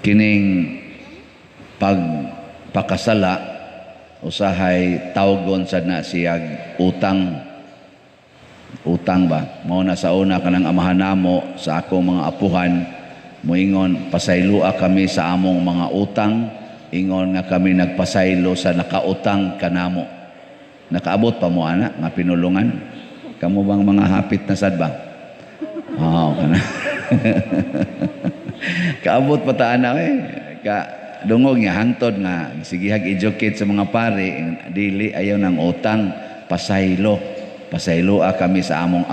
kining pagpakasala usahay tawgon sad na siyag utang ba mao na sa una kanang amahan namo sa akong mga apuhan moingon pasaylua kami sa among mga utang ingon nga kami nagpasaylo sa nakautang kanamo. Nakaabot pa mo ana nga pinulungan kamo bang mga hapit na sad ba? Kana kaabot pa ta ana ka dungog niya hangtod nga sige hag-educate sa mga pare dili ayaw ng utang pasaylo kami sa among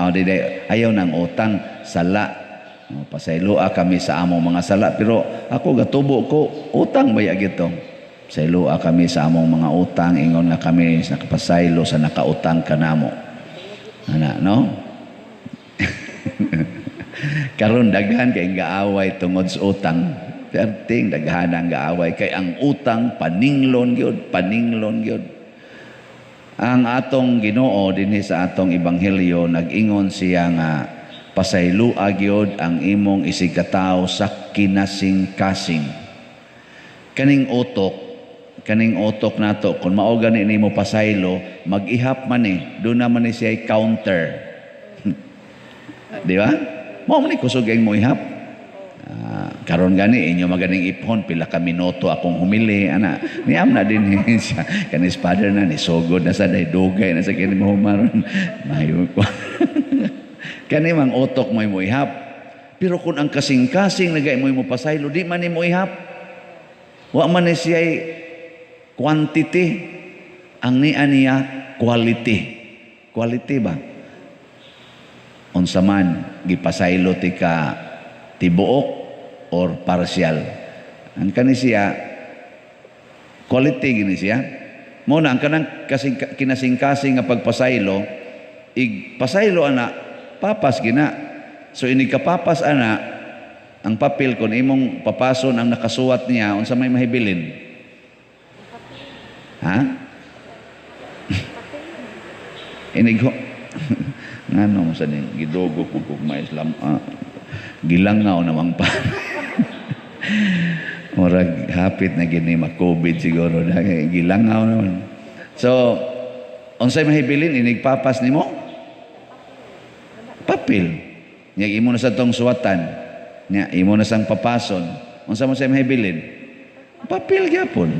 ayaw ng utang sala pasayloa kami sa among mga sala pero ako gatubo ko utang ba gito pasayloa kami sa among mga utang ingon nga kami nakapasaylo sa nakautang kanamo ana no karon daghan kay gaaway tungod sa utang perting daghan ang gaaway kay ang utang paninglon gyud ang atong Ginoo dinhi sa atong ebanghelyo nag-ingon siya nga pasaylua gyud ang imong isigkatawo sa kinasing-kasing kaning utok nato kun mao gani nimo pasaylo mag-ihap man do na man siya counter di ba mao man kusog ang mo ihap karon gani inyo maganing ipon pila ka minuto akong humili ana niam na din siya kanis father na ni sugod na sa dugay na sa kini mahumaron mayo ko kani mang utok mo ihap pero kung ang kasing-kasing nagay mo pasaylo di man mo ihap wa man siya quantity ang niya quality ba unsa man gipasaylo ti ka tibuok or partial ang kani siya quality gini siya mo na ang kanang kinasing-kasing nga pagpasaylo pasaylo ana papas gina so ini kapapas ana ang papel kon imong papason ang nakasuwat niya unsa may mahibilin ha inigo ngano mo sa ni gidogo ko may Islam gilangaw namang pa murag hapit na gini ma-COVID siguro gilangaw naman so unsay mahibilin inigpapas nimo papel nya imo na sa tong suwatan nya imo na sang papason unsa man say mahibilin papel gyapon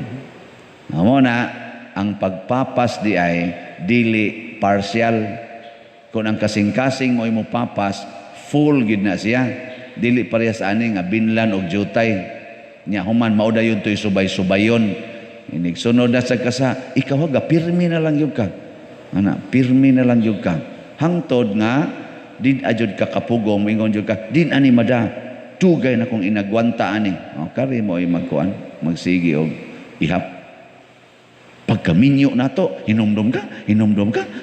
amo na ang pagpapas di ay dili partial kung ang kasing-kasing mo imo papas full gid na siya dili parehas ani nga binlan og jutay nya human mao dayon toy subay-subayon inig sunod na sa kasa ikaw ga pirmi na lang yug ka ana pirmi na lang yug ka hangtod nga din ajud ka kapugong moingon jud ka din ani mada tugay na kong inagwanta ani kari mo ay magkuan magsigi og ihap pagkaminyo nato hinumdum ka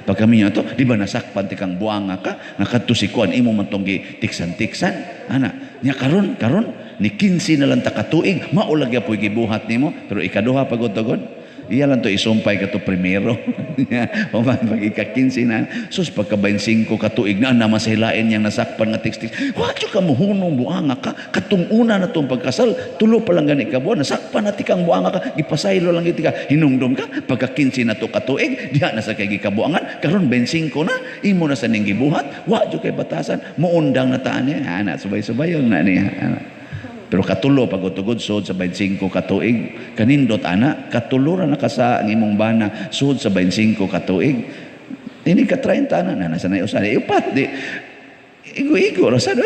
pagkaminyo nato di ba nasakpan ti kang buanga ka nga kadto si kuan imo man tong tiksan-tiksan ana nya karon ni 15 na lang ta katuig maulag ya poy gibuhat nimo pero ikaduha pagod-tugod iya lang to isumpay ka to primero o man pag ika-15 na sus pagka 25 katuig na namasahilain yang nasakpan nga tiks-tiks wadyo ka muhunong buanga ka katong una na tong pagkasal tulo pa lang gani ka buwan nasakpan na tikang buanga ka gipasaylo lang iti ka hinungdom ka pagka 15 na to katuig diha na sa kay gikabuangan karon 25 na imo na sa ning gibuhat wadyo kay batasan muundang na taan niya ana subay-subayon na niya pero katulo pagutugod sud sa 25 katuig kanindot ana katuluran na ka sa ang imong bana sud sa 25 katuig ini ka 30 na nasa na usa upat di igo ra sad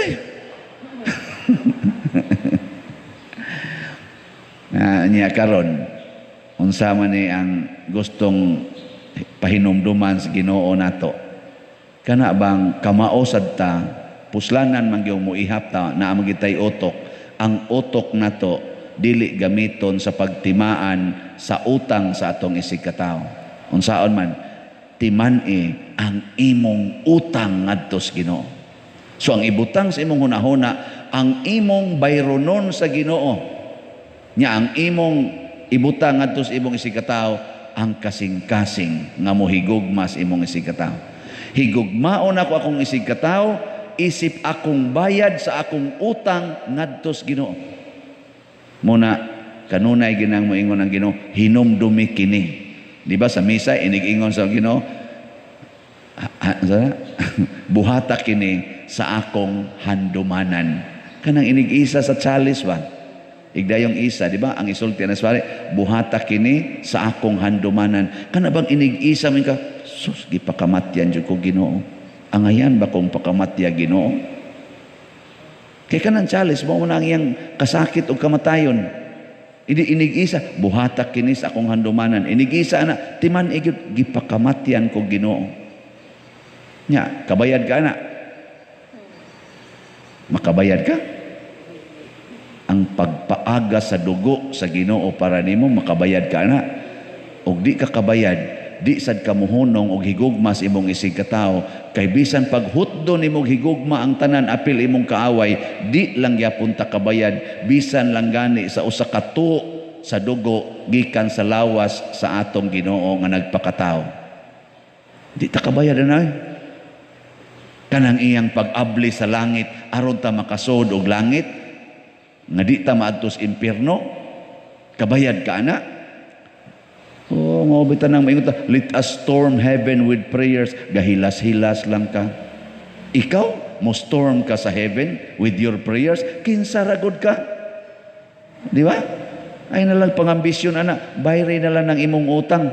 niya karon unsa man ni ang gustong pahinumduman sa Ginoo nato kana bang kamao sad ta puslanan man gyud mo ihap ta naa magitay utok ang utok nato dili gamiton sa pagtimaan sa utang sa atong isigkatawo unsaon man timan-i ang imong utang ngadto sa Ginoo so ang ibutang sa imong hunahuna ang imong bayronon sa Ginoo nya ang imong ibutang ngadto sa imong isigkatawo ang kasing-kasing nga mohigugma sa imong isigkatawo higugmaon ako akong isigkatawo isip akong bayad sa akong utang ngadto sa Ginoo Muna kanunay ginang moingon ang Ginoo, hinumdumi kini. Di ba sa misa inig-ingon sa Ginoo, buhata kini sa akong handumanan. Kanang inig-isa sa chalice ba? Igdayong isa, di ba? Ang isulti na swari, buhata kini sa akong handumanan. Kana bang inig-isa min ka, sus, gipakamatyan jud ko Ginoo. Angayan ba kong pakamatya Ginoo? Kay kanang chalice mo na ang iyang kasakit o kamatayon. Inig-isa, buhata kini sa akong handumanan. Inig-isa na, timan igit, gipakamatyan ko Ginoo. Nya, kabayad ka na. Makabayad ka? Ang pagpaaga sa dugo sa Ginoo para nimo, makabayad ka na. Og di ka kabayad, di sad ka muhunong og higugma sa imong isig katao, kay bisan paghutdo nimong higugma ang tanan apil imong kaaway, di lang gyapon ta kabayad, bisan lang gani sa usa ka tuo sa dugo gikan sa lawas sa atong Ginoo nga nagpakatao. Di ta kabayad na. Kanang iyang pag-abli sa langit aron ta makasod og langit nga di ta maadto sa impierno, kabayad ka na. Oh, maobitan nang maingon ta, let us storm heaven with prayers. Gahilas-hilas lang ka. Ikaw mo storm ka sa heaven with your prayers, kinsa ragod ka? Di ba? Ay nalang pangambisyon ana, bayre na lang ng imong utang.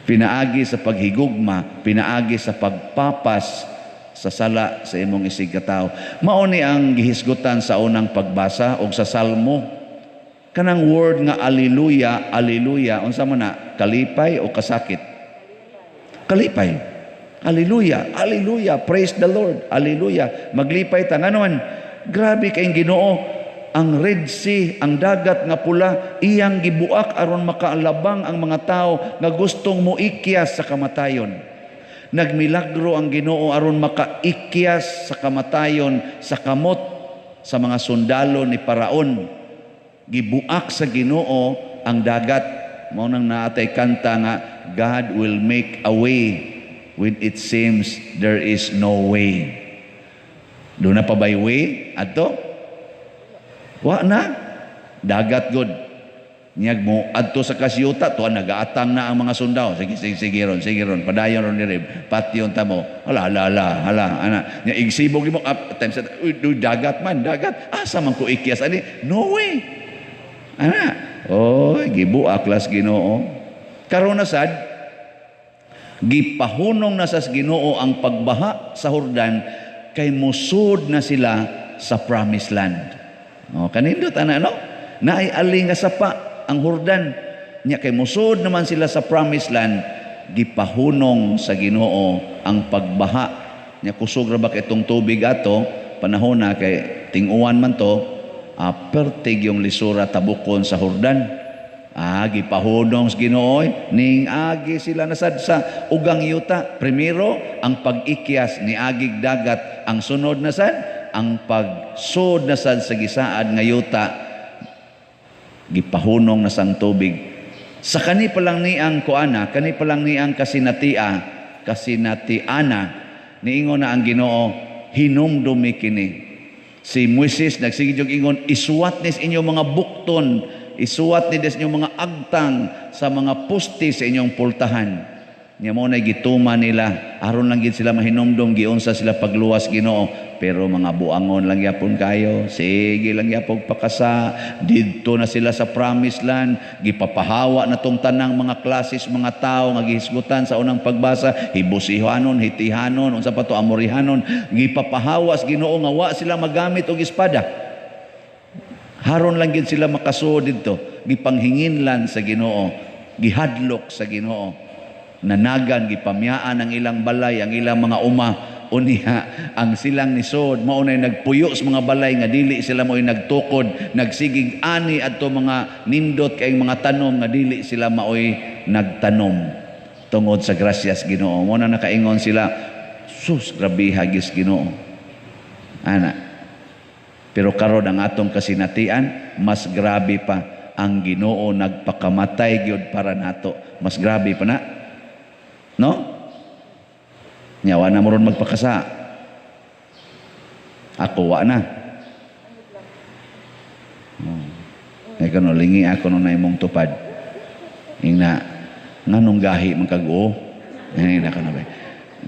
Pinaagi sa paghigugma, pinaagi sa pagpapas sa sala sa imong isig katao. Mao ni ang gihisgutan sa unang pagbasa og sa Salmo. Kanang word nga alleluia, alleluia, unsa man na, kalipay o kasakit? Kalipay. Alleluia, alleluia, praise the Lord, alleluia. Maglipay ta nganon. Grabe kayong Ginoo. Ang Red Sea, ang dagat nga pula, iyang gibuak aron makaalabang ang mga tao nga gustong moikyas sa kamatayon. Nagmilagro ang Ginoo aron makaikyas sa kamatayon sa kamot sa mga sundalo ni Paraon. Gibuak sa Ginoo ang dagat. Mao nang naatay kanta nga, God will make a way when it seems there is no way. Doon na pa by way adto? Wa na. Dagat good. Niyag mo adto sa kasyuta, tuwa nagaatang na ang mga sundao. Sige ron, padayon ron ni Rib. Patyon ta mo. Hala, ana. Nya igsibog mo up times dagat man, dagat. Asa man ko ikyas ani? No way. Ana. Oh, gibuak las Ginoo. Karon na sad gipahunong na sa Ginoo ang pagbaha sa Jordan kay musud na sila sa promised land. Oh, kanindot ana no? Naay ali nga sapa ang Jordan. Nya kay musud naman sila sa promised land, gipahunong sa Ginoo ang pagbaha. Nya kusog ra ba kay itong tubig ato panahon na kay ting-uwan man to, pertig yung lisura tabukon sa Jordan. Gipahunong sa Ginoo ning agi sila nasad sa ugang yuta. Primero ang pag-ikyas ni agig dagat, ang sunod na sad ang pagsud na sad sa gisaad nga yuta, gipahunong na sang tubig. Sa kani pa lang ni ang kuana, kani pa lang ni ang kasinatiana, niingon na ang Ginoo, hinumdumi kini. Si Moises nagsigid og ingon, isuwat nis inyong mga bukton, isuwat ni des inyong mga agtang sa mga pusti sa inyong pultahan. Nya mo na gituma nila, aron lang gid sila mahinumdom giunsa sila pagluwas Ginoo. Pero mga buangon lang yapon kayo, sige lang yapog pakasa, didto na sila sa promised land, gipapahawa na tong tanang mga klases, mga tao nga gihisgutan sa unang pagbasa, Hibusihanon, Hitihanon, unsa pa to, Amorihanon, gipapahawa sa Ginoo nga wa sila magamit og espada. Haron lang gid sila makasuod didto, gipanghinginlan sa Ginoo, gihadlok sa Ginoo, nanagan, gipamyaan ang ilang balay, ang ilang mga uma. Uniha ang silang nisod mao nay nagpuyo sa mga balay nga dili sila mo'y nagtukod, nagsigig ani adto mga nindot kay mga tanom nga dili sila maoy nagtanom tungod sa grasyas Ginoo. Mo na nakaingon sila, sus grabe hagis Ginoo ana. Pero karon ang atong kasinatian, mas grabe pa ang Ginoo nagpakamatay gyud para nato. Mas grabe pa na, no? Nyawa na mo ron magpakasa. Ako wa na. Kay kano lingi ako no na imong tupad. Ing na nganong gahi man kag-o. Ani na kano ba.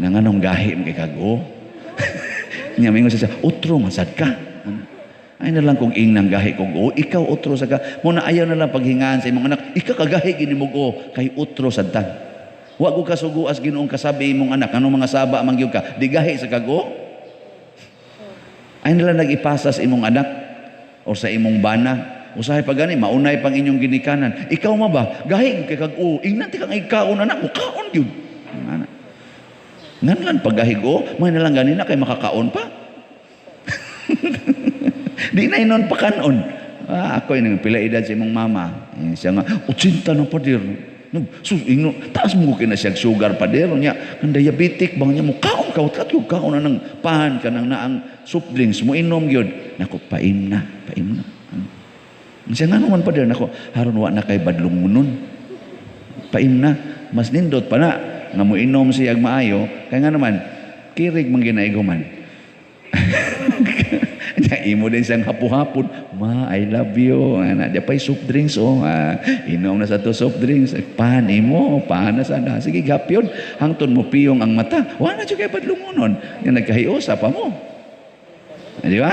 Na nganong gahi man kay kag-o. Nya mingon siya, utro man sad ka. Ay na lang kung ing nang gahi kog o, ikaw utro sa ka. Muna ayaw na lang paghingaan sa imong anak, ikaw kagahi gini mo o, kay utro sad ta. Wa ko kasuguas Ginoong kasabi imong anak, anong mga saba mangyud ka, di gahi sa kago. Ay na lang nag-ipasas imong anak o sa imong bana. Usahay pa gani, maunay pang inyong ginikanan. Ikaw ma ba? Gahi kay kag-o. Ingnan ti kang ikaon anak mo, kaon gyud. Ngan lang paggahig o, may nalang ganina kay makakaon pa. Di na inon pa kanon. Ako yung pila edad sa imong mama. Siya nga, 80 na pader. Taas mo kina siya sugar pader. Niya, ang diabetic, bang niya mo, kaon ka, kaon na ng pahan ka, ng naang soft drinks mo, inom yun. Naku, paim na. Siya nga naman pader, naku, haron wa na kay badlong mo nun. Paim na, mas nindot pa na. Nga mo inom siya maayo, kaya nga naman, kirig mang ginaiguman. Imo din siyang hapon-hapon, ma, I love you. Nadya pa'y soft drinks, inom na sa to soft drinks. Pahan imo, pahan na sana. Sige, gap yun. Hangton mo piyong ang mata. Wala siya kay badlungunon. Yung nagkahiusa pa mo. Di ba?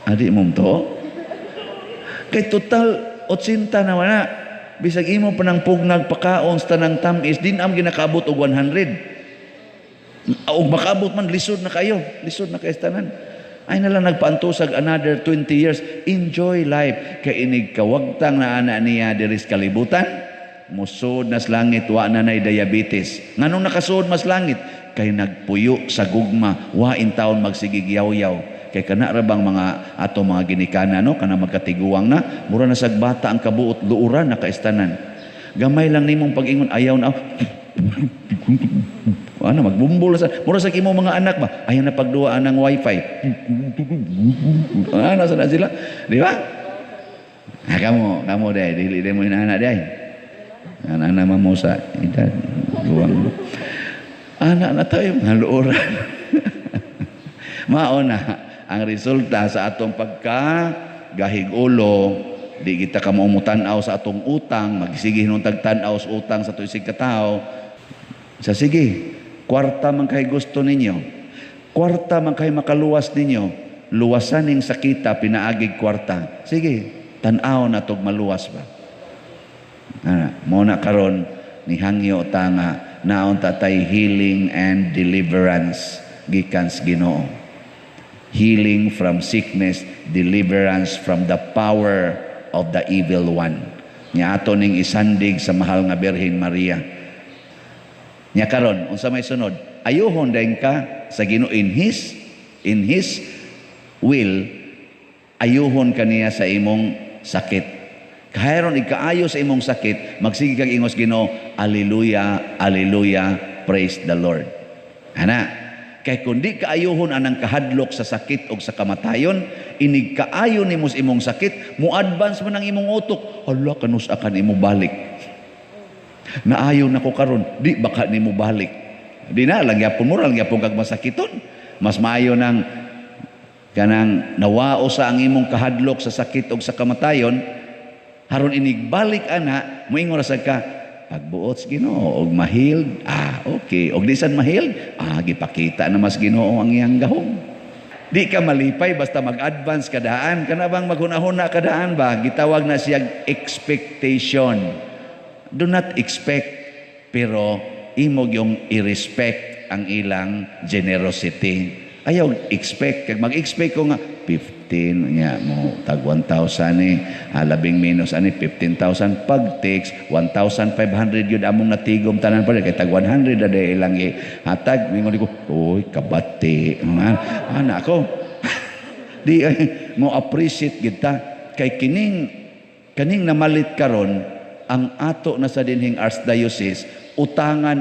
Adi mo to? Kay total, 80 na wala. Bisag imo pa ng pugnag pakaon sa tanang tamis, din am ginakabot og 100. O makabot man, lisod na kayo tanan. Ay na lang nagpaantusag another 20 years. Enjoy life. Kay inig kawagtang na ana niya diris kalibutan, musod nas langit, wa na nay diabetes. Nganong nakasud mas langit? Kay nagpuyo sa gugma, wa in taon magsigig yaw-yaw. Kay kana ra bang mga ato mga ginikanan, no, kana magkatiguang na, mura na sag bata ang kabuot luuran na kaistanan. Gamay lang nimong pag-ingon, ayaw na ano, magbumbol sa mura sa imo mga anak ba, ayaw na pagduaan ng wifi. Ano sana sila, di ba? Kamu deh, dili mo ina anak deh. Anak mo sa edad luwang. Anak na tayo mga luoran. Mao na ang resulta sa atong pagkagahig ulo, di kita ka maumutan-aw sa atong utang, magsige nung tagtan-aw sa utang sa tuisig katao. Sa sige, kwarta man kay gusto ninyo, kwarta man kay makaluwas ninyo, luwasan ning sakita pinaagig kwarta. Sige, tan-aw na tog maluwas ba. Muna karon ni hangyo tanga naon tatay healing and deliverance gikan sa Ginoo. Healing from sickness, deliverance from the power of the evil one. Nya ato ning isandig sa mahal nga Birhen Maria. Nya karon unsa may sunod? Ayuhon dayon ka sa Ginoo in his will. Ayuhon kaniya sa imong sakit. Kahayron ikaayo sa imong sakit, magsige kag ingos Ginoo, hallelujah, hallelujah, praise the Lord. Ana, kay kundi kaayuhon anang kahadlok sa sakit o sa kamatayon, inig kaayo nimo sa imong sakit, mo advance man ang imong utok, hala kanus akan imo balik. Naayo na ko karon, di baka nimo balik. Di na lang gyapon mo lang gyapon kag masakiton. Mas maayo nang kanang nawao sa ang imong kahadlok sa sakit o sa kamatayon, haron inig balik ana, moingon ra sad ka, pagbuot sa Ginoo og mahil, okay. Og di sad mahil, gipakita na mas Ginoo ang iyang gahom. Di ka malipay basta mag-advance kadaan, kana bang maghunahuna kadaan ba? Gitawag na siya expectation. Do not expect, pero imog yung i-respect ang ilang generosity. Ayaw expect, kag mag-expect ko nga 15 nya mo tag 1,000 labing minus 15,000 pag takes 1,500 yun among natigom tanan pa kay tag 100 na day lang hatag mingon ko oy kabati ana ko di mo appreciate kita kay kaning namalit karon ang ato na sa dinhing archdiocese utangan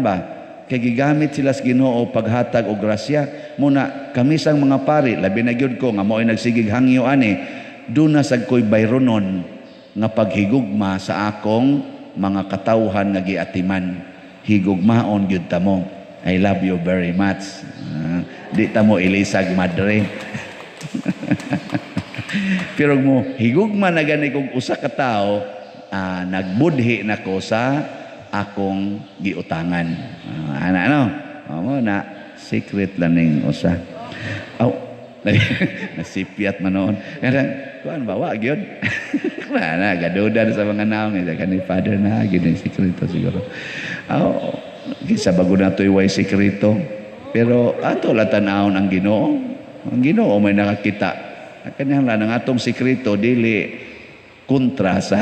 ba kay gigamit sila sa Ginoo paghatag og grasya. Muna kami sang mga pari labi na gyud ko nga mo'y nagsigig hangyo ani duna sad koy bayronon nga paghigugma sa akong mga katawhan nga giatiman. Higugmaon gyud ta mo. I love you very much. Di ta mo ilisag madre. Pero mo higugma na gani kung usa ka tawo, nagbudhi na ko sa akong giutangan. Ano? Amo na secret lang ning usa. Aw, nasipiat man noon. Kada kuan bawa gyud. Na gaduda sa mga naong ida kani father na gini sekreto siguro. Aw, kisa bago na to'y way sekreto. Pero ato la tan-awon ang Ginoo. Ang Ginoo may nakakita. Kinahanglan ang atong sekreto dili kontra sa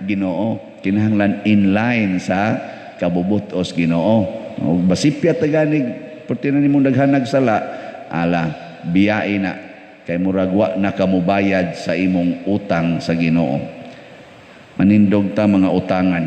Ginoo. Kinahanglan in line sa kabubutos Ginoo. O basipyat taganig perti na nimong daghanag sala ala biyai na kay murag wa na kamubayad sa imong utang sa Ginoo. Manindog ta mga utangan.